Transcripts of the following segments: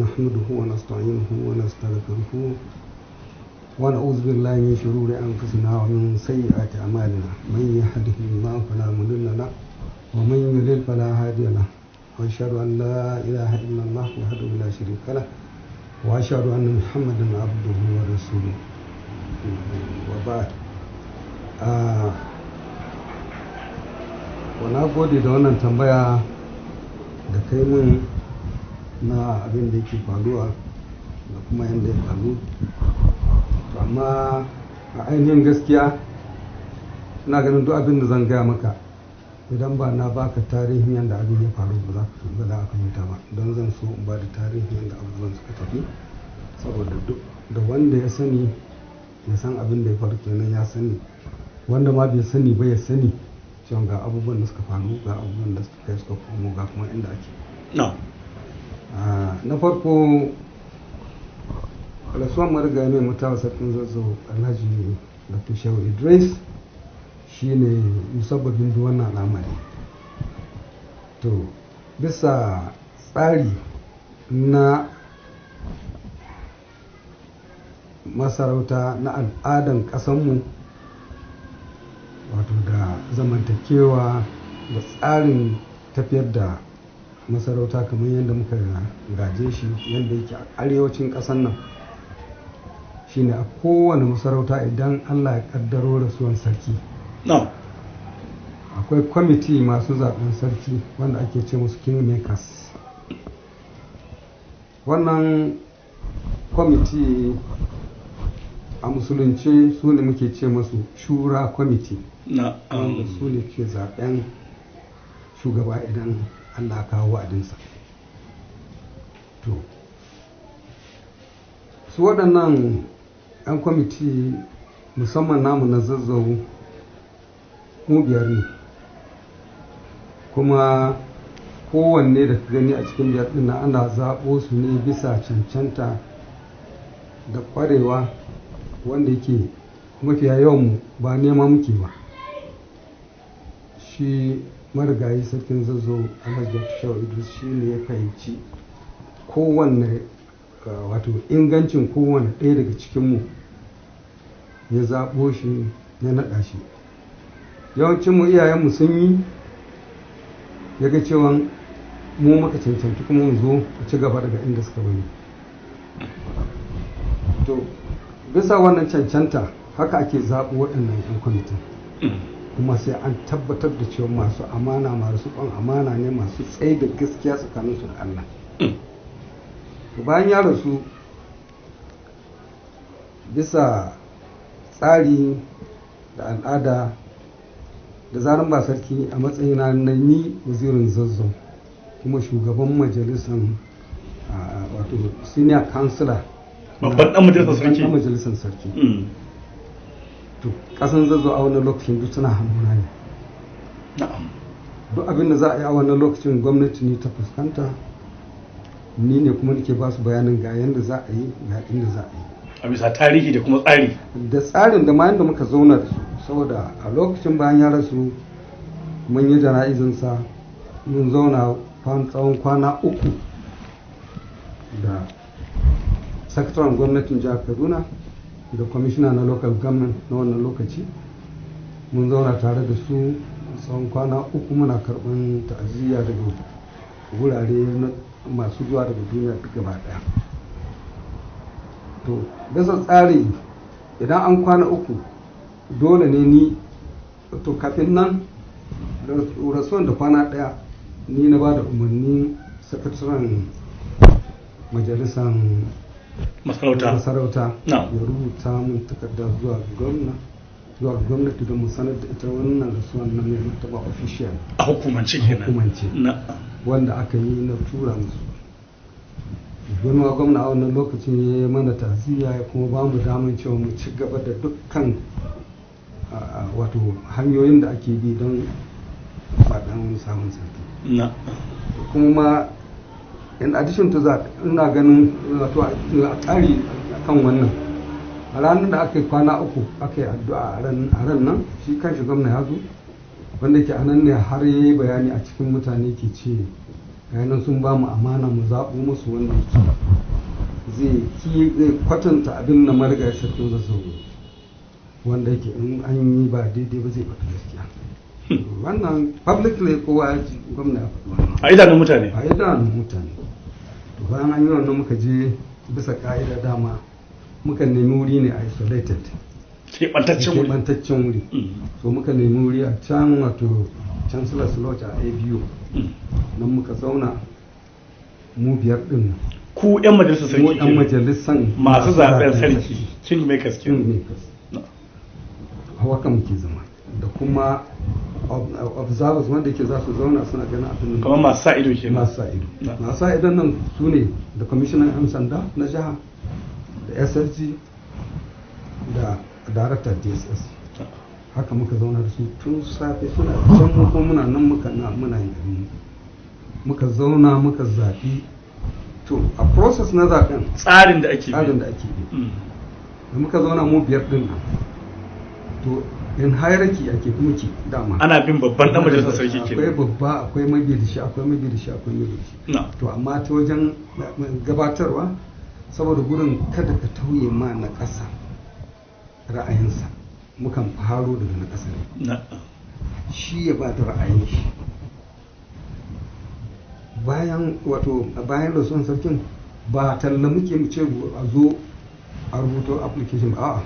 نحمده ونستعينه ونستغفره ونعوذ بالله من شرور أنفسنا ومن سيئات أعمالنا من يهده الله فلا مضل له ومن يضلل فلا هادي له وأشهد أن لا إله إلا الله وحده لا شريك له وأشهد أن محمدا عبده ورسوله وبعد wana gode da wannan tambaya da kai mun na abin da yake faruwa da kuma yadda ya faru, amma a ainihin gaskiya ina ganin duk abin da zan gaya maka idan ba na baka tarihin yadda abin ya faru ba za a fahimta ba, don zan so in ba da tarihin yadda abubuwan suka tafi, saboda duk da wanda ya sani ya san abin da ya faru kenan ya sani, wanda ma bai sani ba ya sani cewa ga abubuwan da suka faru, ga abubuwan da suka kai suka komo, ga kuma inda ake. Na farko rasuwan marigayi mai mutawa sarkin zazzau alhaji dr shehu idris shi ne musabbabin duk wannan al'amari. To bisa tsari na masarauta na al'adan ƙasanmu, wato da zamantakewa da tsarin tafiyar da masarauta kamar yadda muka gaje shi yadda yake a arewacin ƙasar nan, shine a kowane masarauta idan Allah ya kaddaro rasuwan sarki akwai kwamiti masu zaben sarki wanda ake ce musu kingmakers. Wannan kwamiti a musulunci su ne muke ce masu shura kwamiti, wanda su ne ke zaben shugaba idan Allah kawo wa'adinsa. To su waɗannan 'yan kwamiti musamman namu na zazzau mu biyar ne, kuma kowanne da ka gani a cikin biyar ɗin ana zaɓo su ne bisa cancanta da ƙwarewa, wanda yake mafiya yawanmu ba nema muke ba. Shi marigayi sarkin zazzau alhaji shehu idris shi ne ya fahimci kowanne wato ingancin kowanne ɗaya daga cikinmu, ya zaɓo shi ya naɗa shi. Yawancinmu iyayenmu sun yi, ya ga cewa mu muka cancanci kuma mu zo a ci gaba daga inda suka bari. To bisa wannan cancanta haka ake zaɓo waɗannan 'yan kwamitin, kuma sai an tabbatar da cewa masu amana, masu ƙwan amana ne, masu tsaye da gaskiya tsakaninsu da Allah. Bayan ya rasu, bisa tsari da al'ada, da zaran ba sarki, a matsayina na ni wazirin zazzau kuma shugaban majalisar wato senior councilor, babban dan majalisar sarki, to kasan zazzau a wannan lokacin duk suna hannuna ne. Duk abin da za a yi a wannan lokacin gwamnati ne ta fuskanta, ni ne kuma nake ba su bayanin ga yadda za a yi, ga inda za a yi, a bisa tarihi da kuma tsari, da tsarin da ma yadda muka zauna da su, saboda a lokacin bayan ya rasu mun yi jana'izansa, mun zauna tsawon kwana 3 da sakataren gwamnatin jihar Kaduna da kwamishina na local government na wannan lokaci. Mun zauna tare da su tsawon kwana 3 muna karɓar ta'aziyya daga wurare masu zuwa daga duniya duk gaba ɗaya. To bisa tsari idan an kwana 3 dole ne ni, to kafin nan rasuwan da kwana 1 ni na ba da umarni sakataren majalisar masarauta ya rubuta mun takarda zuwa gwamnati don mu sanar da ita wannan rasuwan na mai martaba official a hukumance wanda aka yi na tura musu. Gwamna a wannan lokacin ya yi mana ta'aziyya ya kuma ba mu damar cewa mu ci gaba da dukkan wato hanyoyin da ake bi don faɗan wani samun sarki. Kuma in addition to that, ina ganin wato a tsari kan wannan, a ranar da aka yi kwana 3 aka yi addu'a a ran nan, shi kanshi gwamna ya zo, wanda ke anan ne har ya yi bayani a cikin mutane ke ce yanar sun ba mu amana mu zaɓo musu wanda yake zai kwatanta abin na marigayi sarkin zazzau wanda yake in an yi ba daidai ba zai faɗi gaskiya. Wannan publicly kowa ya ji gwamna ya faɗi wannan a idanun mutane. a idanun mutane. To bayan an yi wannan muka je bisa ka'ida dama muka nemi wuri ne isolated keɓantaccen wuri. So muka nemi wuri a can wato chancellor slot a ABU nan muka zauna mu biyar din ku yan majalisar sarki mu yan majalisan masu zaben sarki kingmakers hawa kan muke zama da kuma observers wanda ke za su zauna suna ganin abin kamar masu sa ido ke masu sa ido masu sa idon nan su ne da kwamishinan 'yan sanda na jiha da SSG da daraktar DSS haka muka zauna da su tun safe suna can mu kuma muna nan muna yin abin muka zauna muka zaɓi to a process na zaɓen tsarin da ake bi da muka zauna mu biyar din nan to in hierarchy ake kuma ke dama ana bin babban dan majalisar sarki ke akwai babba akwai mabi da shi akwai mabi da shi akwai mabi da shi to amma ta wajen gabatarwa saboda gurin kada ka tauye ma na ƙasa ra'ayinsa mukan faro daga na ƙasa ne shi ya ba da ra'ayin shi bayan rasuwan sarkin ba talla muke mu ce a zo a rubuto application a'a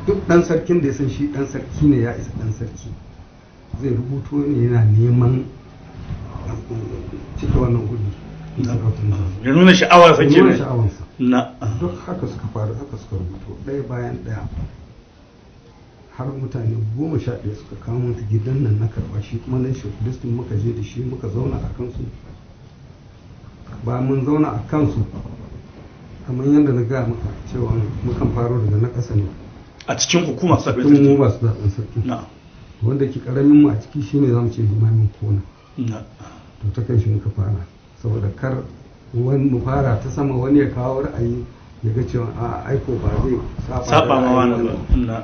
duk dan sarkin da ya san shi dan sarki ne ya isa dan sarki zai rubuto ne yana neman cika wannan gudi ya nuna sha'awar sa nuna sha'awarsa na duk haka suka faru haka suka rubuto ɗaya bayan ɗaya har mutane 11 suka kawo mutu gidan nan na karɓa shi kuma nan shortlistin muka je da shi muka zauna a kansu ba mun zauna a kansu kamar yadda na gaya maka cewa mukan faro daga na ƙasa ne a cikin hukuma zaɓen sarki mu ba su zaɓen sarki wanda ke ƙaramin mu a ciki shine zamu ce limamin kona to ta kai shi muka fara saboda kar wani mu fara ta sama wani ya kawo ra'ayi ya ga cewa a aiko ba zai saba ma wani ba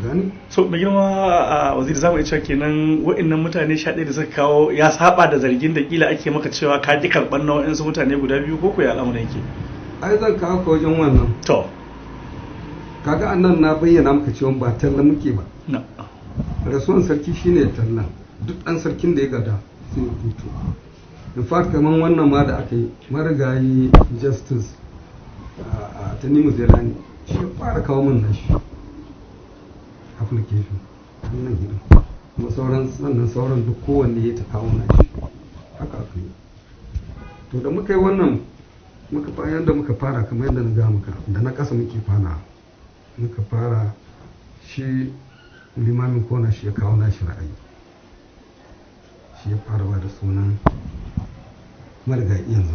gani so mai girma a waziri zamu iya cewa kenan wa'annan mutane 11 da suka kawo ya saba da zargin da kila ake maka cewa ka ki karɓar na wa'ansu mutane guda biyu ko ya al'amuran yake ai zan kawo ka wajen wannan to kaga annan na bayyana maka cewa ba talla muke ba rasuwan sarki shine talla duk dan sarkin da ya gada sai ya fito in fact kaman wannan ma da aka yi marigayi justice a Tanimu Zelani shi ya fara kawo min nashi application wannan gidan kuma sauran duk kowanne ya ta kawo nashi haka aka yi to da muka yi wannan muka bayan da muka fara kamar yadda na ga maka da na kasa muke fara shi limamin kona shi ya kawo nashi ra'ayi shi ya fara ba da sunan marigayi yanzu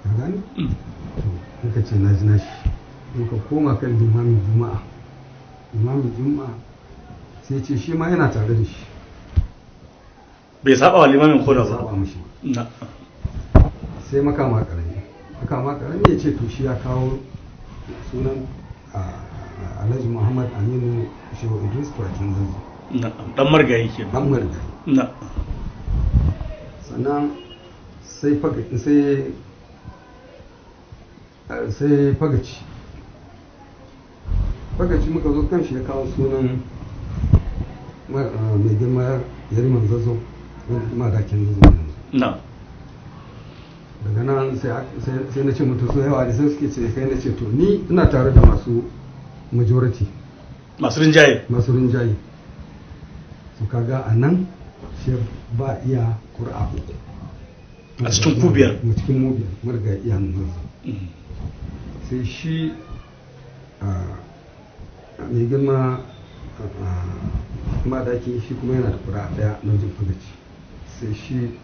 ka gani muka ce na ji nashi muka koma kan limamin juma'a sai ce shi ma yana tare da shi bai saba wa limamin kona ba saba mashi sai makama karami ya ce to shi ya kawo sunan Alhaji Muhammad Aminu Shehu Idris Turakin Zazzau dan margayi ke dan margayi sannan sai fagaci muka zo kan shi ya kawo sunan mai girma Yariman Zazzau madakin Zazzau yanzu daga nan sai na ce mutu so yawa da sai suke ce kai na ce to ni ina tare da masu majority masu rinjaye su kaga a nan shi ba iya ƙura'a a cikin kubiyar cikin mubiyar marga iya nan sai shi mai girma madaki shi kuma yana da ƙura'a ɗaya na wajen fagaci sai shi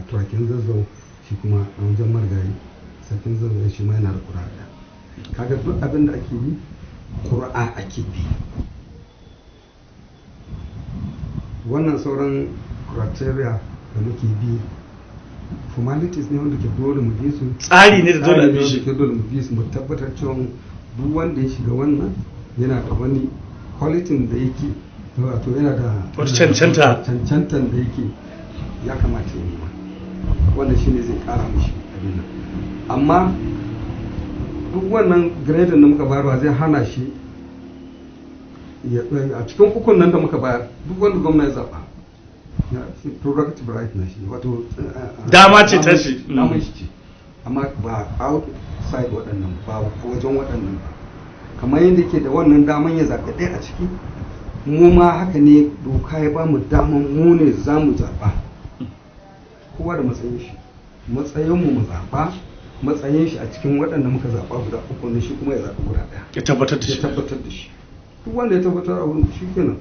turakin zazzau shi kuma a wajen margayi sarkin zazzau shi ma yana da ƙura'a ɗaya kaga duk abin da ake bi ƙura'a ake bi wannan sauran criteria da muke bi formalities ne wanda ke dole mu bi su tsari ne da dole a bi shi mu bi su mu tabbatar cewa duk wanda ya shiga wannan yana da wani quality da yake wato yana da wata cancantan da yake ya kamata ya nema, wanda shi ne zai kara mishi abin nan. Amma duk wannan grading da muka bayarwa zai hana shi a cikin ukun nan da muka bayar duk wanda gwamna ya zaɓa prerogative right na shi, wato dama ce ta shi, damar shi ce, amma ba outside waɗannan ba wajen waɗannan ba, kamar yadda ke da wannan daman ya zaɓi ɗaya a ciki, mu ma haka ne doka ya ba mu daman mu ne za mu zaɓa, kowa da matsayin shi, matsayinmu mu zaɓa matsayin shi a cikin waɗanda muka zaɓa guda uku ne, shi kuma ya zaɓi guda ɗaya ya tabbatar da shi duk wanda ya tabbatar a wurin shi kenan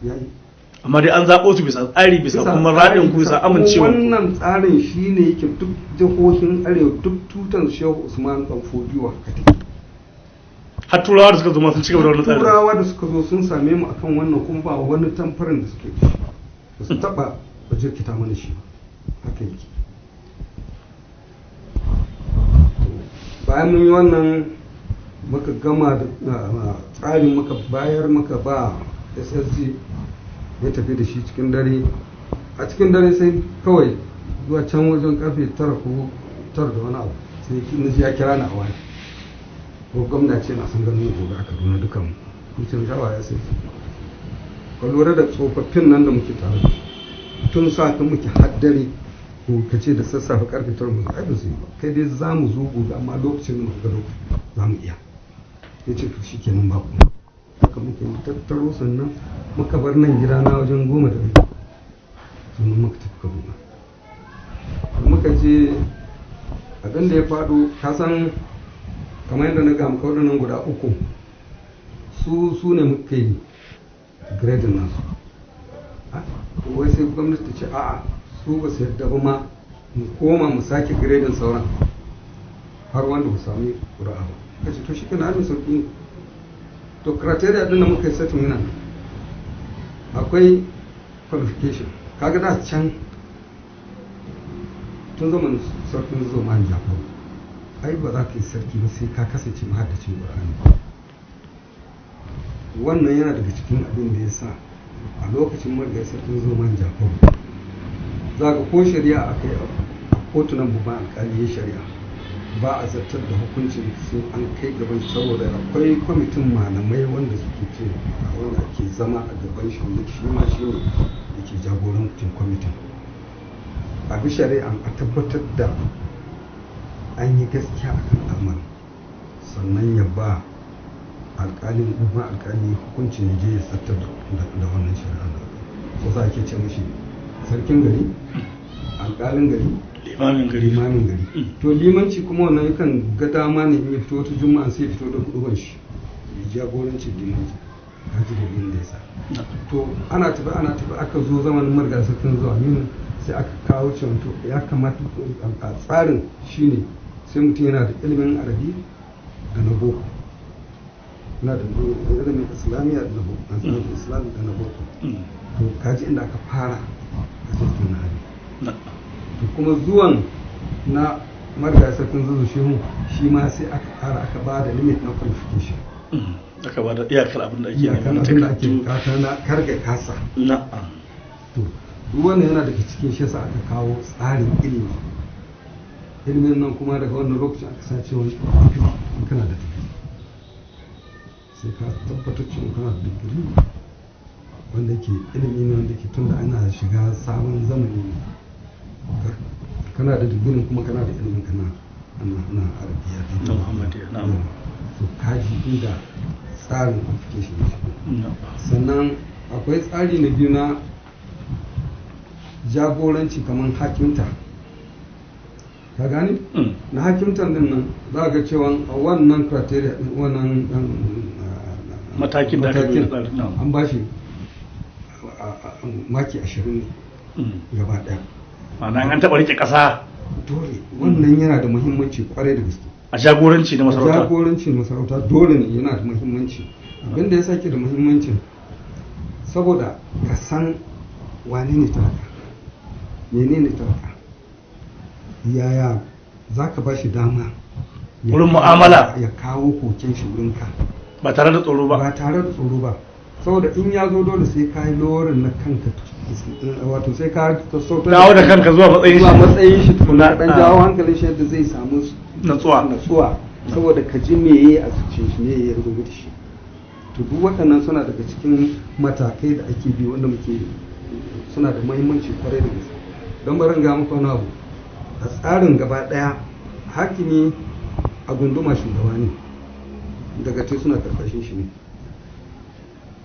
ya yi. Amma dai an zaɓo su bisa tsari, bisa kuma raɗin ku, bisa amincewa. Wannan tsarin shi ne yake duk jihohin arewa, duk tutan Shehu Usman Dan Fodiyo haka take. Har turawa da suka zo sun cigaba da wannan tsarin. Turawa da suka zo sun same mu akan wannan, kuma ba wani tamfarin da suke da shi, ba su taɓa jirkita mana shi ba, haka yake. Bayan mun yi wannan muka gama da tsarin, muka bayar, muka ba SSG ya tafi da shi cikin dare. A cikin dare sai kawai zuwa can wajen karfe 9 ko 9 da wani abu sai na ya kira ni a wani, ko gwamna ce na san ganin gobe a Kaduna dukan mutum shawa ya sai ka lura da tsofaffin nan da muke tare da tun safe muke haddare, ko ka ce da sassafe karfe 9 mu ai ba su yi ba, kai dai za mu zo gobe amma lokacin da muka ga lokaci za mu iya. Ya ce to shikenan ba ku haka muke tattaro, sannan muka bar nan gida na wajen 10 da rabi, sannan muka tafi Kaduna. Muka je abin da ya faɗo, ka san kamar yadda na ga muka waɗannan guda uku su ne muka yi grading nasu. Wai sai gwamnati ta ce a'a su ba su yarda ba ma mu koma mu sake grading sauran har wanda ba sami ƙura'a ba. Ka ce to shi kana mai sauƙi ne. To criteria ɗin da muka yi setting yana akwai qualification, kaga da can tun zaman sarkin Zoman Jafaru ai ba za ka yi sarki ba sai ka kasance mahaddacin Qur'ani. Wannan yana daga cikin abin da ya sa a lokacin marigayi sarkin Zoman Jafaru za ka ko shari'a a kai a kotunan babban alƙali ya shari'a ba a zartar da hukuncin sai an kai gaban shi, saboda akwai kwamitin malamai wanda suke ce wanda ke zama a gaban shi, wanda shi ma shi ne da ke jagorancin kwamitin a bi shari'a a tabbatar da an yi gaskiya a kan al'amarin, sannan ya ba alƙalin babban alƙali hukuncin ya je ya zartar da wannan shari'a da ko za a ke ce mashi sarkin gari, alƙalin gari, limamin gari. To limanci kuma wannan yakan ga dama ne in ya fito wata juma'a sai ya fito da kuɗuban shi ya jagorancin limanci, kaji da yin da ya sa. To ana tafi aka zo zaman marga sarkin zuwa minu, sai aka kawo cewa to ya kamata a tsarin shine sai mutum yana da ilimin arabi da na boko, yana da ilimin islamiyya da na boko, islami da na boko. To kaji inda aka fara a cikin na hali. To kuma zuwan na marigayi sarkin zuzu shehu shi ma sai aka kara aka ba da limit na qualification, aka ba da iyakar abin da ake kata na karga kasa. To duk wannan yana daga cikin shi yasa aka kawo tsarin ilimi. Ilimin nan kuma daga wannan lokacin aka sace wani digiri, in kana da digiri sai ka tabbatar cewa kana da digiri wanda ke ilimi ne wanda ke tunda ana shiga sabon zamani ne. Kana da digirin kuma kana da ilimin kana na arabiya da Muhammadiyya, na'am. to kaji inda tsarin application ne. Sannan akwai tsari na biyu na jagoranci kamar hakimta, ka gani? Na hakimtan din nan za ga cewa a wannan criteria din wannan matakin da an ba shi maki 20 ne gaba daya. Ma'ana an taɓa rike ƙasa dole wannan yana da muhimmanci kwarai da gaske. A jagoranci na masarauta. Jagoranci na masarauta dole ne yana da muhimmanci. Abinda ya sake da muhimmancin saboda ka san wane ne talaka, menene talaka, yaya za ka ba shi dama wurin mu'amala ya kawo koken shi wurinka ba tare da tsoro ba. Ba tare da tsoro ba, saboda in ya zo dole sai ka yi lorin na kanka wato sai ka sautar dawo da kanka zuwa matsayin shi tukuna dan jawo hankalin shi yadda zai samu natsuwa saboda ka ji me yayi a zuciyar shi me yayi rubuta shi to duk waɗannan suna daga cikin matakai da ake bi wanda muke suna da muhimmanci kwarai da gaske don barin ga muku wani abu a tsarin gaba ɗaya hakimi a gunduma shugaba ne daga te suna karkashin shi ne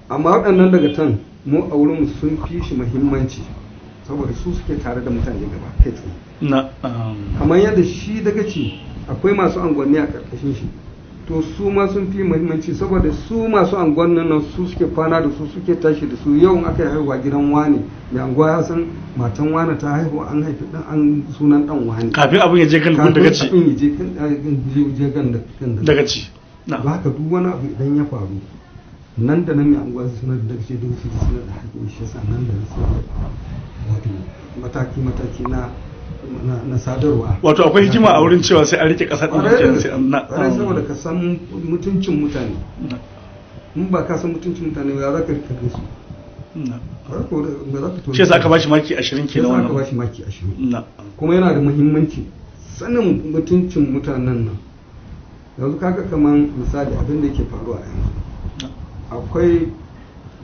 amma waɗannan daga can mu a wurin sun fi shi muhimmanci saboda su suke tare da mutane gaba kai tsaye kamar yadda shi daga ce akwai masu angonni a karkashin shi to su ma sun fi muhimmanci saboda su masu angonnin nan su suke kwana da su suke tashi da su yau aka yi haihuwa gidan wani mai anguwa ya san matan wani ta haihu an haifi dan an sunan dan wani kafin abin ya je kan dagaci kafin ya je kan dagaci ba haka duk wani abu idan ya faru nan da nan mai anguwa su sanar da dagaci da su sanar da hakim shi yasa nan da wato mataki na sadarwa wato akwai hikima a wurin cewa sai an rike kasar din kenan sai an saboda ka san mutuncin mutane in ba ka san mutuncin mutane ya za ka rike su shi yasa aka bashi maki 20 kenan wannan aka bashi maki 20 kuma yana da muhimmanci sanin mutuncin mutanen nan yanzu kaga kaman misali abin da yake faruwa a yanzu akwai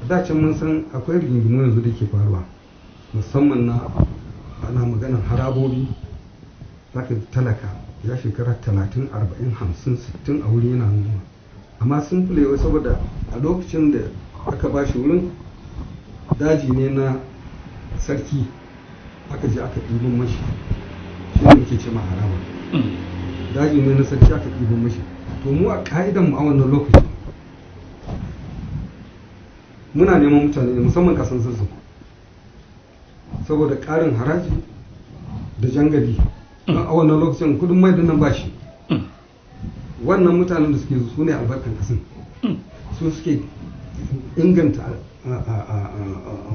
dacin mun san akwai rigingimu yanzu da ke faruwa musamman na ana maganar harabobi za ka talaka ya shekara 30 40 50 60 a wuri yana noma amma sun filewa saboda a lokacin da aka ba shi wurin daji ne na sarki aka je aka ɗibin mashi shi ne ke ce ma haraba daji ne na sarki aka ɗibin mashi to mu a ka'idan mu a wannan lokacin muna neman mutane ne musamman kasan zazzau saboda ƙarin haraji da jangali don a wannan lokacin kudin mai nan ba shi wannan mutanen da suke su ne albarkan kasan su suke inganta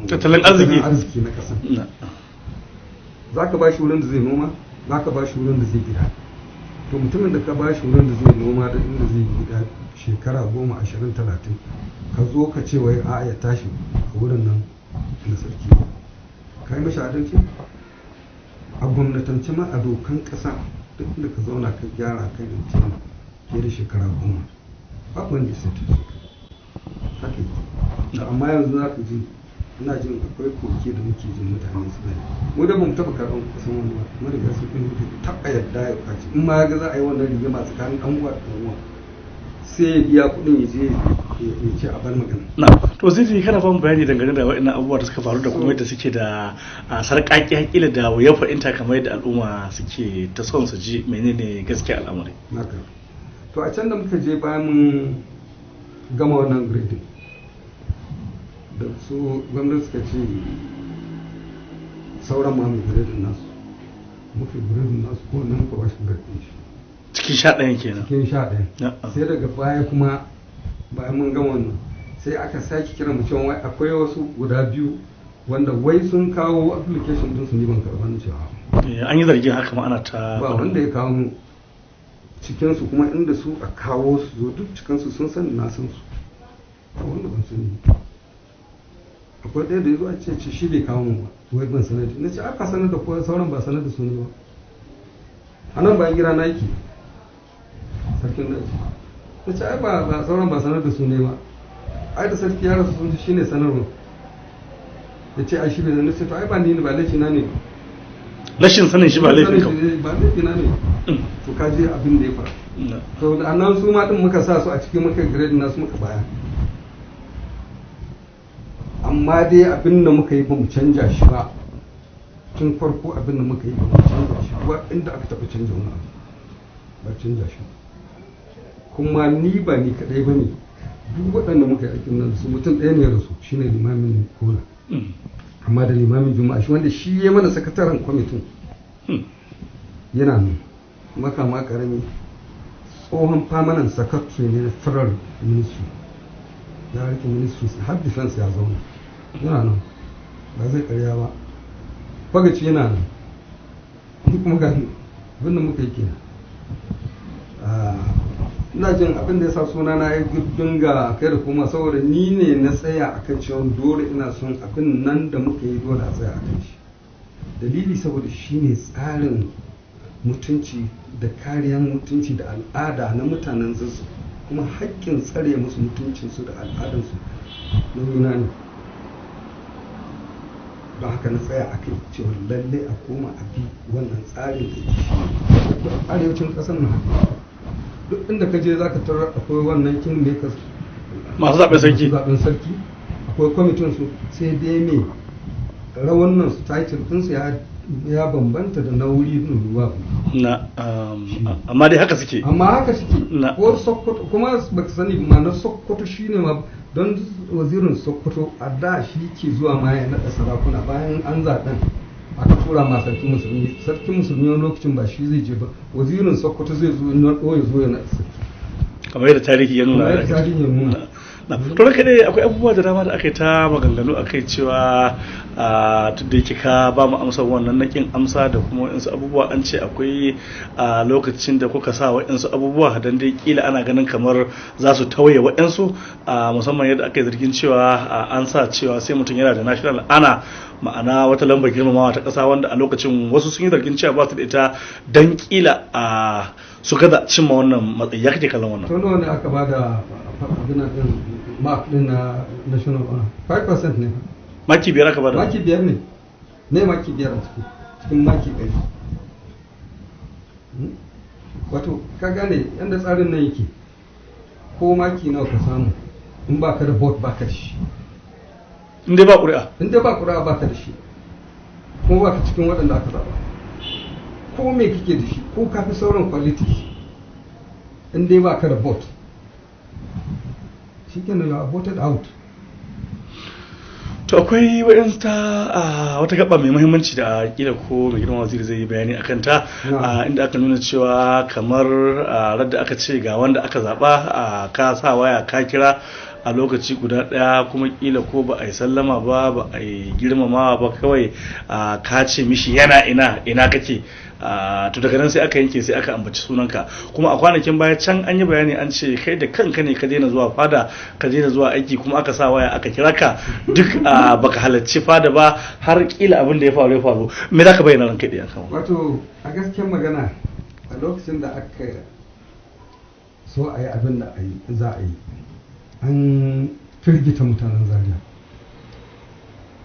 tattalin arziki na kasan za ka ba shi wurin da zai noma za ka ba shi wurin da zai gida to mutumin da ka ba shi wurin da zai noma da inda zai gida shekara 10 20 30 ka zo ka ce wai a ya tashi a wurin nan na sarki ka yi mashi adalci a gwamnatance ma a dokan kasa duk da ka zauna ka gyara kai da mutum ke da shekara 10 babu wanda sai ta haka yi amma yanzu za ka ji ina jin akwai koke da muke jin mutane suna yi mu da ba mu taɓa karɓar kusan wani ba mu riga sun fi mutu taɓa yadda ya kwaci in ma ya ga za a yi wannan rigima tsakanin ɗan uwa da ɗan uwa sai ya biya kuɗin ya je ya ce a bar magana. Na to zai kana ba mu bayani dangane da waɗannan abubuwa da suka faru da kuma yadda suke da sarƙaƙi hakila da wuya fahimta kamar yadda al'umma suke ta son su ji menene gaskiya al'amari. Naka to a can da muka je bayan mun gama wannan grading da su gwamnati suka ce sauran ma mai grading nasu muka grading nasu ko nan muka bashi grading shi. Cikin 11 kenan. Cikin 11 sai daga baya kuma bayan mun gama wannan sai aka sake kira mu cewa wai akwai wasu guda biyu wanda wai sun kawo application din su ni ban karɓa ni cewa an yi zargin haka ma ana ta ba wanda ya kawo cikin su kuma inda su a kawo su zo duk cikin su sun san na san su ba wanda ban sani akwai ɗaya da ya zo a ce shi bai kawo mu ba wai ban sanar da na ce aka sanar da kowa sauran ba sanar da su ne ba a nan bayan gira na yake sarkin daji ta ce ai ba sauran ba sanar da su ne ba ai da sarki ya rasu sun ci shine sanarwa ya ce ai shi bai zan ce to ai ba ni ba laifi na ne rashin sanin shi ba laifin ka ba laifi na ne to ka je abin da ya faru to da annan su ma din muka sa su a cikin muka grade nasu muka baya amma dai abin da muka yi ba mu canja shi ba tun farko abin da muka yi ba mu canja shi ba inda aka taɓa canja wani abu ba canja shi kuma ni ba ni kadai ba ne duk waɗanda muka yi aikin nan su mutum ɗaya ne rasu shine limamin kona amma da limamin juma'a shi wanda shi ya mana sakataren kwamitin yana nan makama karami tsohon permanent secretary ne na federal ministry ya rike ministry har defense ya zauna yana nan ba zai karya ba bagaci yana nan ni kuma ga abinda muka yi kenan ina jin abin da ya sa suna na ya dinga kai da kuma saboda ni ne na tsaya akan cewa dole ina son abin nan da muka yi dole a tsaya akan shi. Dalili saboda shi ne tsarin mutunci da kariyar mutunci da al'ada na mutanen zazzau, kuma haƙƙin tsare musu mutuncinsu da al'adarsu na nuna ne. Don haka na tsaya a kai cewa lalle a koma a bi wannan tsarin da ke shi arewacin ƙasar na haka. Duk inda ka je za ka tarar akwai wannan kingmakers masu zaɓen sarki, akwai kwamitin su, sai dai me rawan nan su title ɗinsu ya bambanta da na wuri ruwa na amma dai haka suke ko Sokoto kuma baka sani ma na Sokoto shine ma don wazirin Sokoto a da shi ke zuwa ma ya naɗa sarakuna bayan an zaɓen aka tura ma sarkin musulmi wani lokacin ba shi zai je ba, wazirin Sokoto zai zo ya zo ya naɗa sarki kamar yadda tarihi ya nuna. To ranka dai akwai abubuwa da dama da aka yi ta maganganu akai cewa tun da yake ka ba mu amsa wannan nakin amsa da kuma waɗansu abubuwa an ce akwai lokacin da kuka sa waɗansu abubuwa dan dai kila ana ganin kamar za su tauye waɗansu musamman yadda aka yi zargin cewa an sa cewa sai mutum yana da national ana ma'ana wata lambar girmamawa ta ƙasa wanda a lokacin wasu sun yi zargin cewa ba su da ita dan kila su gaza cimma wannan matsayi. Ya kake kallon wannan? Tono ne aka ba da mark din na national honor 5% ne. Maki 5 aka ba da? Maki 5 ne. Ne maki 5 a cikin maki 100. Wato ka gane yadda tsarin nan yake, ko maki nawa ka samu in ba ka da vote ba ka da shi. In dai ba ƙuri'a ba ka da shi, kuma ba ka cikin waɗanda aka zaba. Ko me kake da shi, ko ka fi sauran quality, in dai ba ka da vote shi kenan you are voted out. To akwai wata gaba mai muhimmanci da kila ko mai girman waziri zai yi bayani akan ta, inda aka nuna cewa kamar radda aka ce ga wanda aka zaba ka sa waya ka kira a lokaci guda daya, kuma kila ko ba a yi sallama ba a yi girmamawa ba, kawai ka ce mishi yana ina kake, to daga nan sai aka yanke sai aka ambaci sunanka. Kuma a kwanakin baya can an yi bayani an ce kai da kanka ne ka daina zuwa fada, ka daina zuwa aiki, kuma aka sa waya aka kira ka duk baka halarci fada ba har kila abin da ya faru. Me za ka bayyana ranka da yankan? Wato a gaskiyar magana a lokacin da aka so a yi abin da za a yi, an firgita mutanen Zaria,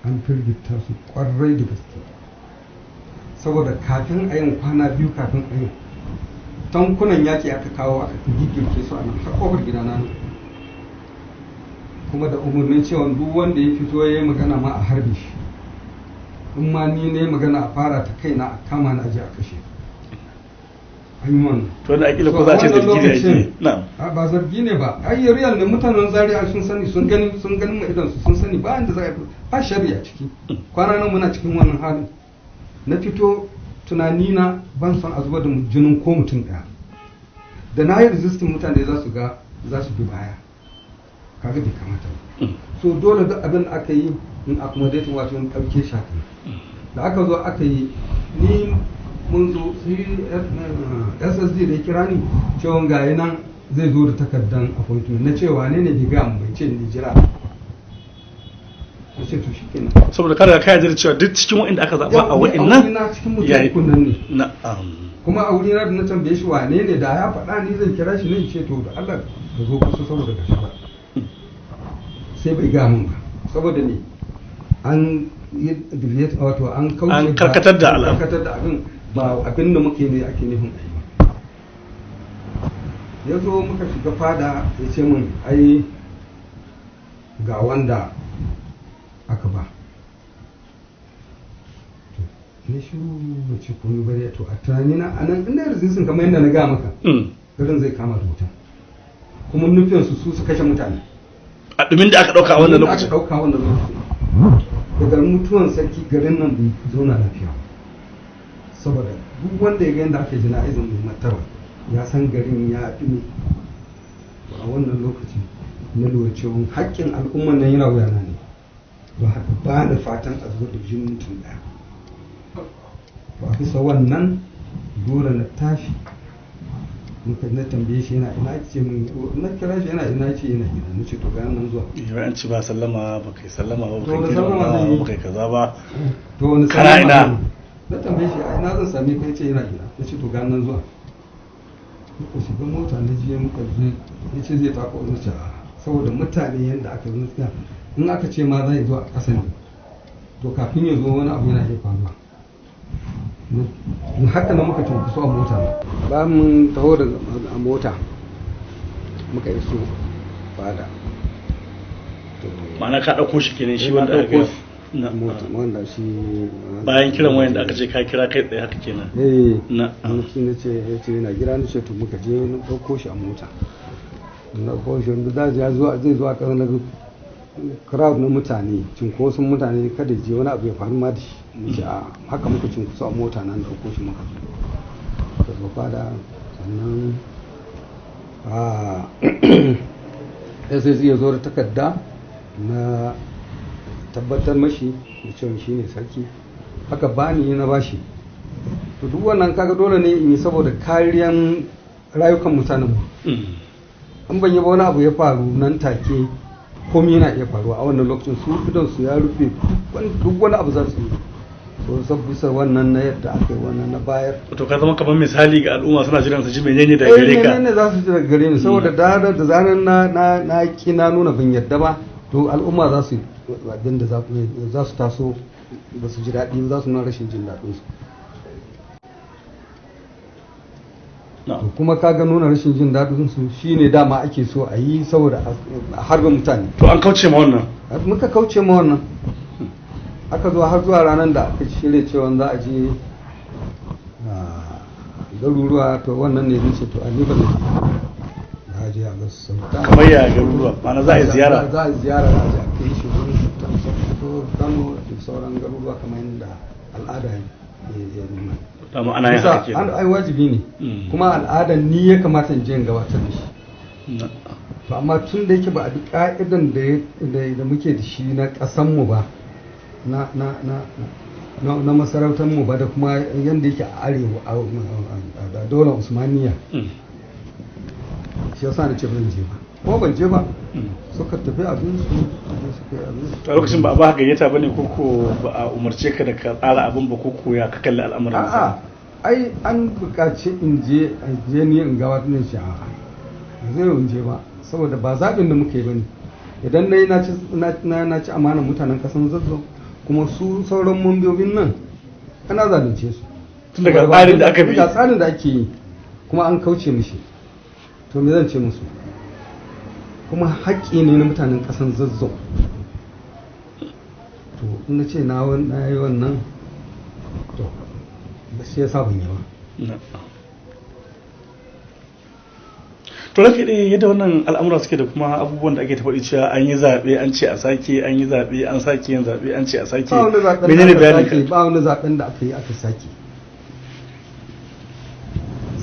an firgita su kwarai da gaske, saboda kafin a yin kwana biyu kafin a yin tankunan yaki aka kawo aka girke su a nan har kofar gidana ne, kuma da umarnin cewa duk wanda ya fito ya yi magana ma a harbe shi, in ma ni ne magana a fara ta kaina a kama na aje a kashe. An yi wannan. To da akila ko za ce zargi ne ake? Na'am. Ba zargi ne ba, ai real ne, mutanen Zaria sun sani, sun gani mu idan sun sani, ba inda za a ba shari'a ciki. Kwana nan muna cikin wannan halin. Na fito tunani na ban son a zuba da jinin ko mutum ɗaya, da na yi resistin mutane za su bi baya, kaga bai kamata ba. So dole duk abin da aka yi in accommodating, wato in ɗauke shi haka. Da aka zo aka yi, ni mun zo SSD da ya kira ni cewa ga nan zai zo da takardan appointment, na cewa ne bai ga mu bai ce ni jira. Saboda kada ka yarda cewa duk cikin wa'inda aka zaba a wa'innan yayi ne. Na'am. Kuma a wuri na da na tambaye shi wane ne, da ya faɗa ni zan kira shi ne ce to da Allah ka zo kusa saboda gashi ba. Sai bai ga mun ba, saboda ne an yi deviate, wato an kauce, an karkatar da abin ba abin da muke ne ake nufin ai ba. Ya zo muka shiga fada ya ce min ai ga wanda aka ba. Ne shi mace komai bari, to a tunanina a nan inda resistance kamar yadda na ga maka garin zai kama da wuta, kuma nufin su kashe mutane a dumin da aka dauka a wannan lokacin. Daga mutuwan sarki garin nan bai zauna lafiya, saboda duk wanda ya ga yadda aka jana'izar mai martaba ya san garin ya dumi. A wannan lokaci na lura cewa haƙƙin al'umman nan yana wuyana ne, don haka ba da fatan a zuwa da jinin mutum ɗaya. Ba bisa wannan dole na tashi muka na tambaye shi yana ina ce mun na kira shi yana ina ce yana gida na ce to ga nan zuwa yau an ci ba sallama ba kai sallama ba To, kai wani kira sallama ba zan yi? ba kai kaza ba to wani Kana sallama ina? ne? Na tambaye shi a ina zan same ka yace yana gida na ce to ga nan zuwa muka shiga mota na je muka je ya ce zai tako na ce a'a. Saboda mutane yadda aka yi tsaya in aka ce ma zai zo a ƙasa ne to kafin ya zo wani abu yana iya faruwa haka na muka cunkusu a mota bayan mun taho da a mota muka iso fada ma'ana ka ɗauko shi kenan shi Na wanda aka ɗauko yi shi a mota wanda shi bayan kiran wayan da aka ce ka kira kai tsaye haka kenan na shi na ce ya ce yana gira na ce to muka je na ɗauko shi a mota na ɗauko shi wanda zai zo a ƙasa na crowd na mutane cinkoson mutane kada je wani abu ya faru ma da shi muke a haka muka cinkoso a mota nan ɗauko shi muka zo fada sannan SSC ya zo da takarda na tabbatar mashi da cewa shi ne sarki haka bani na bashi to duk wannan kaga dole ne in yi saboda kariyan rayukan mutanen mu an ban yi ba wani abu ya faru nan take komai yana iya faruwa a wannan lokacin su idon su ya rufe duk wani abu za su yi to sabbisa wannan na yadda aka yi wannan na bayar to ka zama kamar misali ga al'umma suna jiran su ji menene daga gare ka menene za su ji daga gare ni saboda da zanen na ki na nuna ban yadda ba to al'umma za su abin da za su taso ba su ji daɗi ba za su nuna rashin jin daɗin su to kuma kaga nuna rashin jin daɗin su shine dama ake so a yi saboda a harbe mutane to an kauce ma wannan muka kauce ma wannan aka zo har zuwa ranar da aka shirya cewa za a je garuruwa to wannan ne zai ce to a ni ba na je a gasu sauta kamar ya garuruwa ma'ana za a yi ziyara za a yi ziyara za a je a kai shi wurin sultan sokoto kano da sauran garuruwa kamar yadda al'ada ya nuna dama ana yin haka kenan ai wajibi ne kuma al'adar ni ya kamata in je in gabatar da shi to amma tun da yake ba a bi ka'idan da muke da shi na ƙasanmu ba na masarautar mu ba da kuma yadda yake a arewa a daular usmaniya shi yasa na ce ban je ba ko ban je ba suka tafi abin su a lokacin ba a ba gayyata bane ko ba a umarce ka da ka tsara abin ba ko ya ka kalli al'amuran a'a ai an buƙaci in je ni in ga wannan shi a'a zai in je ba saboda ba zaɓin da muka yi bane idan na ci amanar mutanen ƙasan zazzau kuma su sauran mambobin nan ana zalunce su tun daga tsarin da aka bi ga tsarin da ake yi kuma an kauce mishi to me zan ce musu kuma haƙƙi ne na mutanen ƙasan zazzau to in na ce na yi wannan to ba shi yasa ban yi ba to ranka dai yadda wannan al'amura suke da kuma abubuwan da ake ta faɗi cewa an yi zaɓe an ce a sake an yi zaɓe an sake yin zaɓe an ce a sake menene bayanin ka ba wani zaɓen da aka yi aka sake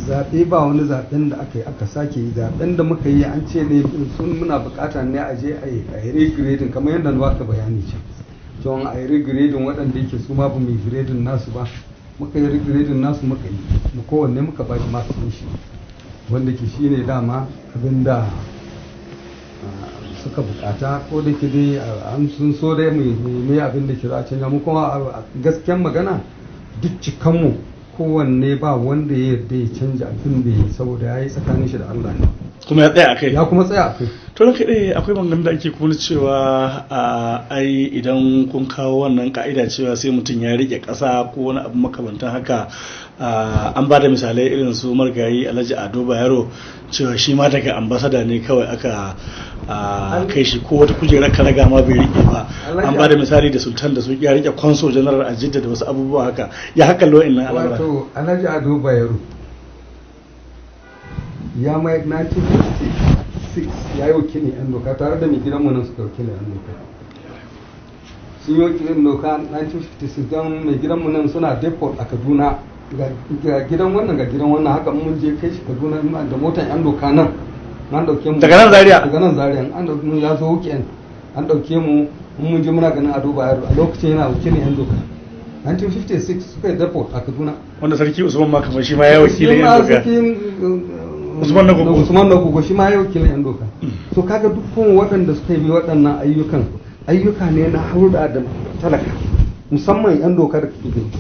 zaɓe ba wani zaɓen da aka yi aka sake zaɓen da muka yi an ce ne sun muna buƙata ne a je a yi regrading kamar yadda na baka bayani ce cewa a yi regrading waɗanda yake su ma ba mu yi grading nasu ba muka yi regrading nasu muka yi mu kowanne muka ba shi masu shi wanda ke shi ne dama abinda suka bukata ko da ke dai an sun so dai mai abin da ke za a canja mu kuma gaskiyar magana duk cikanmu kowanne ba wanda ya yarda ya canja abin da ya saboda ya yi tsakanin shi da Allah ne kuma ya tsaya akai ya kuma tsaya akai to ranka dai akwai maganganun da ake kuma cewa ai idan kun kawo wannan ka'ida cewa sai mutum ya rike ƙasa ko wani abu makamantan haka an ba da misalai irin su margayi Alhaji Ado Bayero cewa shi ma daga ambasada ne kawai aka kai shi ko wata kujerar karaga ma bai rike ba an ba da misali da sultan da su ya rike consul general a Jidda da wasu abubuwa haka ya haka lo inna al'amura wato Alhaji Ado Bayero ya mai 1956 ya yi wakilin yan doka tare da mai gidanmu nan suka wakilin yan doka sun yi wakilin doka 1956 don mai gidanmu nan suna depot a Kaduna ga gidan wannan haka mun je kai shi Kaduna da motan yan doka nan an dauke mu daga nan Zaria an dauke mu ya zo weekend an dauke mu mun je muna ganin Ado Bayero a lokacin yana wakilin yan doka 1956 suka yi depot a Kaduna wanda sarki Usman ma kamar shi ma ya wakilin yan doka Usman Nagogo. Usman Nagogo shi ma ya wakilin yan doka. So kaga dukkan waɗanda suka yi waɗannan ayyuka ne na hulɗa da talaka musamman yan doka da kake gani.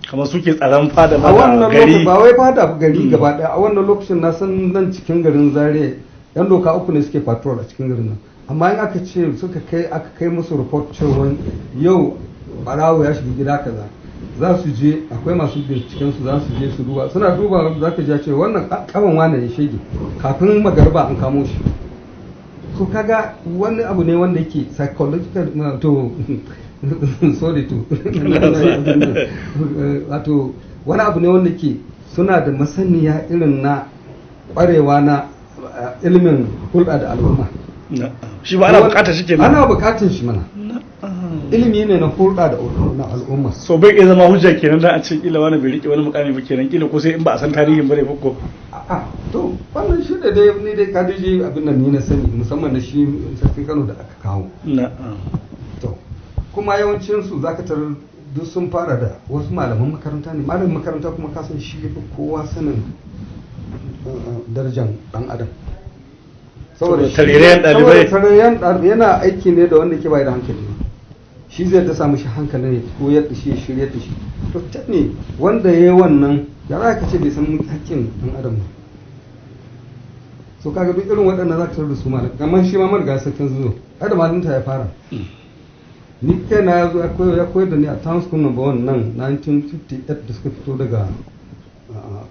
Kamar suke tsaron fada a wannan lokacin ba wai fada gari gaba daya a wannan lokacin na san nan cikin garin Zaria yan doka uku ne suke patrol a cikin garin nan amma in aka ce aka kai musu report cewa yau barawo ya shiga gida kaza za su je akwai masu binciken su za su je su duba suna duba za ka ji ce wannan kaman wane ya shege kafin magarba an kamo shi so kaga wani abu ne wanda yake psychological to sorry to wato wani abu ne wanda ke suna da masaniya irin na kwarewa na ilimin hulɗa da al'umma shi ba ana bukatar shi kenan ana bukatar shi mana ilimi ne na hulɗa da al'umma so bai iya zama hujja kenan da a ce kila wani bai rike wani mukami ba kenan kila ko sai in ba a san tarihin bare ko a'a to wannan shi da dai ni dai kadiji abin nan ni na sani musamman na shi sarkin Kano da aka kawo to kuma yawancinsu za ka tarar duk sun fara da wasu malaman makaranta ne malamin makaranta kuma kasan shi ya fi kowa sanin darajar dan adam saboda tarayyan ɗalibai yana aiki ne da wanda ke bai da hankali shi zai ta samu shi hankali ne ko yadda shi ya shirya da shi to ta ne wanda ya yi wannan ya za ka ce bai san hakkin dan adam ba so kaga duk irin waɗannan za ka tarar da su malam kamar shi ma marga sarkin zuzo ai da malinta ya fara ni kai na ya koyar da ni a town school number 1 nan 1958 da suka fito daga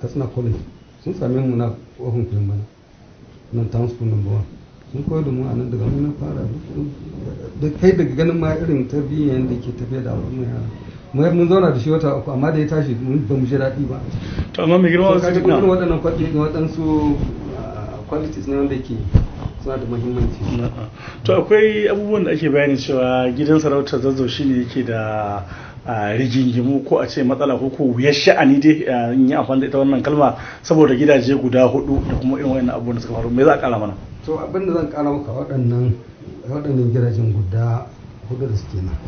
Katsina college sun same mu na kofin filin bana nan town school number 1 sun koyar da mu a nan daga mun fara da kai daga ganin ma irin tarbiyyar yadda ke tafiya da al'umma yara mun zauna da shi wata uku amma da ya tashi ba mu ji daɗi ba to amma mai girma wasu cikin waɗannan waɗansu qualities ne wanda ke suna da muhimmanci. To akwai abubuwan da ake bayani cewa gidan sarautar Zazzau shine yake da rigingimu ko a ce matsala ko wuyar sha'ani dai in yi amfani da ita wannan kalma saboda gidaje guda 4 da kuma irin wayannan abubuwan da suka faru me za a kara mana? To abin da zan kara maka waɗannan gidajen guda 4 da suke nan.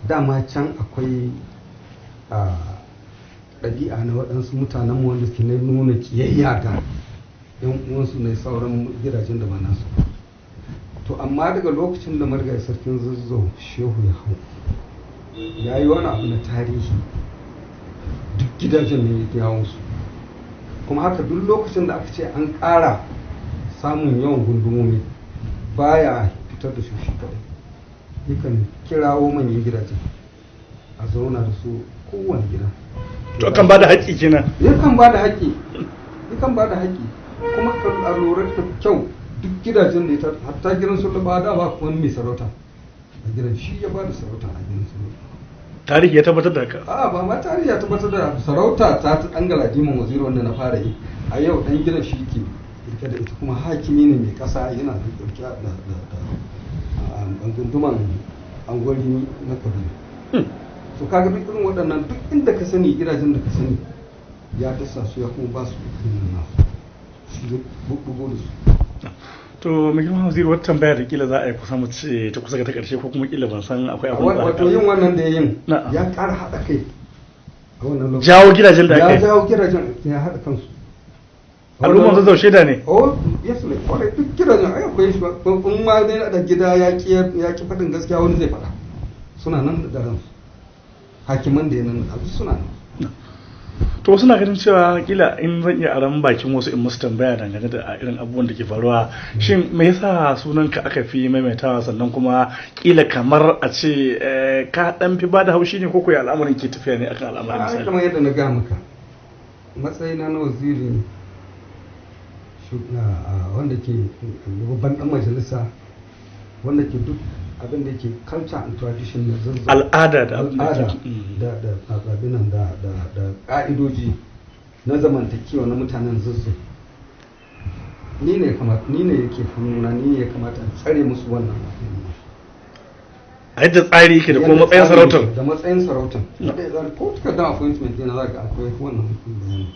Dama can akwai ɗabi'a na waɗansu mutanen mu wanda suke nuna kiyayya ga yan uwansu ne sauran gidajen da ba nasu to amma daga lokacin da marigayi sarkin Zazzau shehu ya hau ya yi wani abu na tarihi duk gidajen ne ya yawon su kuma haka duk lokacin da aka ce an ƙara samun yawan gundumomi baya fitar da shi kadai yakan kirawo manyan gidajen a zauna da su kowane gida to kan ba da haƙƙi kenan yakan ba da haƙƙi kuma a lura da kyau duk gidajen da ita hatta gidan sulba da ba wani mai sarauta a gidan shi ya ba da sarauta a gidan sulba tarihi ya tabbatar da haka ba ma tarihi ya tabbatar da sarauta ta dan galadiman waziri wanda na fara yi a yau dan gidan shi ke rike da ita kuma hakimi ne mai kasa yana da dauke da gunduman angwari na kaduna so kaga duk irin waɗannan duk inda ka sani gidajen da ka sani ya dasa su ya kuma ba su irin nasu bugu da su to mai girma waziri wata tambaya da kila za a yi kusa mu ce ta kusa ga ta karshe ko kuma kila ban san akwai abin da wato yin wannan da yin ya ƙara haɗa kai a wannan lokacin jawo gidajen da aka yi ya jawo gidajen ya haɗa kansu al'umma Zazzau shaida ne oh yes ne kwarai duk gidajen ai akwai shi in ma dai da gida ya ki faɗin gaskiya wani zai faɗa suna nan da ransu hakiman da ya nan da suna nan to wasu na ganin cewa kila in zan iya aran bakin wasu in musu tambaya dangane da irin abubuwan da ke faruwa shin me yasa sunanka aka fi maimaitawa sannan kuma kila kamar a ce ka dan fi bada haushi ne ko kuwa al'amarin ke tafiya ne akan al'amarin misali kamar yadda na ga maka matsayina na waziri wanda ke babban dan majalisa wanda ke duk abin da ke culture and tradition na Zazzau al'ada da abinan da ka'idoji na zamantakewa na mutanen Zazzau ni ne yake hannuna ni ya kamata a tsare musu wannan a yadda tsari yake da kuma matsayin sarautar da matsayin sarautar ko takardar appointment yana za ka akwai wannan bayani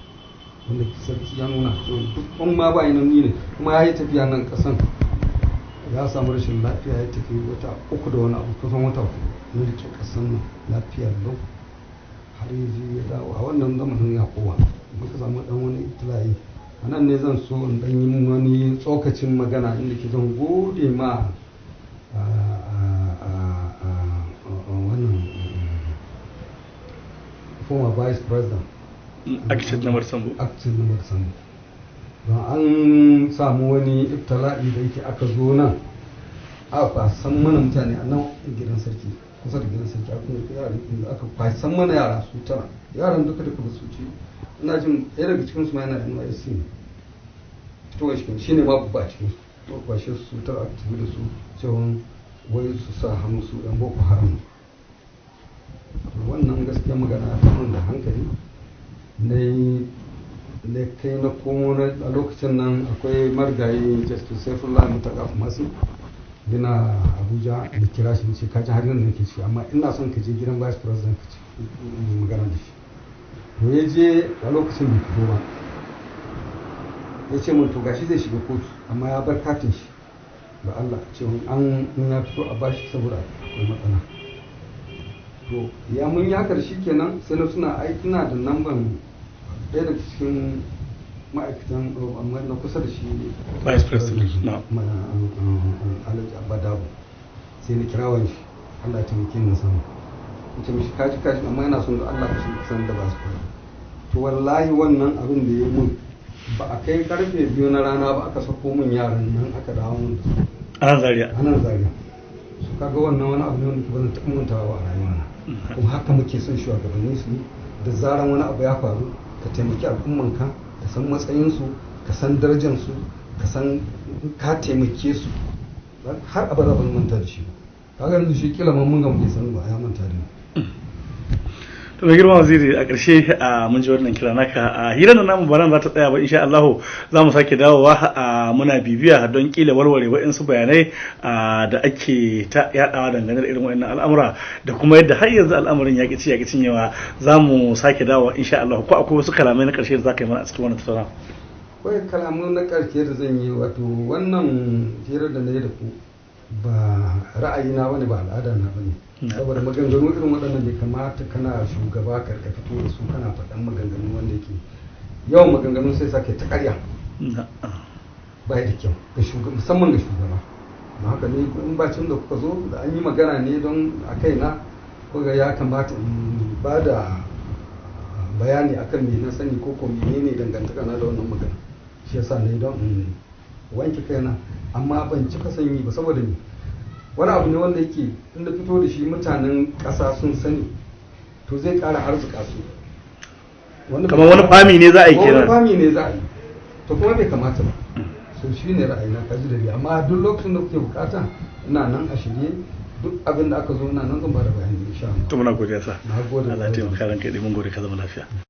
wanda sarki ya nuna duk wani ma ba yi nan ni ne kuma ya yi tafiya nan kasan ya samu rashin lafiya ya tafi wata 3 da wani abu kusan wata 4 na rike kasan nan lafiyar lau har yanzu ya dawo a wannan zamanin ya kowa muka samu dan wani itilayi a nan ne zan so in ɗan yi wani tsokacin magana inda ke zan gode ma wannan former vice president Akcin na Marsambu. don an samu wani iftala'i da yake aka zo nan a kwasan mana mutane a nan gidan sarki kusa da gidan sarki aka kwasan mana yara su tara yaran duka da kuma su ce ina jin ɗaya daga cikinsu ma yana NYSC ne to shi ne ma babba cikin su kwashe su tara aka tafi da su cewa wai su sa hannu su yan boko haram wannan gaskiya magana ta da hankali na kai na komo a lokacin nan akwai marigayi justice saifullah mutaka masu gina abuja da kira shi ce kaji har yanzu nake ciki amma ina son ka je gidan vice president ka ci magana da shi to ya je a lokacin bai fito ba ya ce mun to gashi zai shiga kotu amma ya bar katin shi da Allah cewa an in ya fito a bashi saboda akwai matsala to ya mun ya karshe kenan sai na suna aiki na da namban ɗaya daga cikin ma'aikatan na kusa da shi vice president na alhaji abadabu sai na kirawan shi Allah ta muke na samu ita mishi kaji amma yana son da Allah shi san da ba su to wallahi wannan abin da ya yi mun ba a kai karfe 2 na rana ba aka sako mun yaran nan aka dawo mun a nan Zaria su kaga wannan wani abu ne wanda ba zan taɓa mantawa a rayuwa kuma haka muke son shugabanni su da zaran wani abu ya faru ka taimaki al'ummanka ka san matsayinsu ka san darajansu ka san ka taimake su har abada ban manta da shi kaga yanzu shi kila mun ga mun san ba ya manta da ni to mai girma waziri a ƙarshe mun ji wannan kira naka a hirar da namu ba nan za ta tsaya ba insha Allah za mu sake dawowa muna bibiya don kila warware waɗansu bayanai da ake ta yadawa dangane da irin waɗannan al'amura da kuma yadda har yanzu al'amarin ya ƙi cinyewa za mu sake dawowa insha Allah ko akwai wasu kalamai na ƙarshe da za ka yi mana a cikin wannan tattauna. Akwai kalamai na ƙarshe da zan yi wato wannan hirar da na yi da ku ba ra'ayina bane ba al'ada na bane saboda maganganu irin waɗannan bai kamata kana shugaba ka fito da su kana faɗan maganganu wanda yake yawan maganganu sai sa kai ta ƙarya ba da kyau musamman ga shugaba don haka ne in bacin da kuka zo da an yi magana ne don a kaina kuka ya kamata in ba da bayani akan me na sani ko menene dangantaka na da wannan magana shi yasa ne don in wanke kaina amma ban cika sanyi ba saboda ni wani abu ne wanda yake inda fito da shi mutanen ƙasa sun sani to zai ƙara arzuka su kamar wani fami ne za a yi kenan wani fami ne za a yi to kuma bai kamata ba so shi ne ra'ayina kaji da ni amma duk lokacin da kuke bukata ina nan a shirye duk abin da aka zo ina nan zan ba da bayani insha Allah to muna godiya sa na gode Allah ya taimaka ranka dai mun gode ka zama lafiya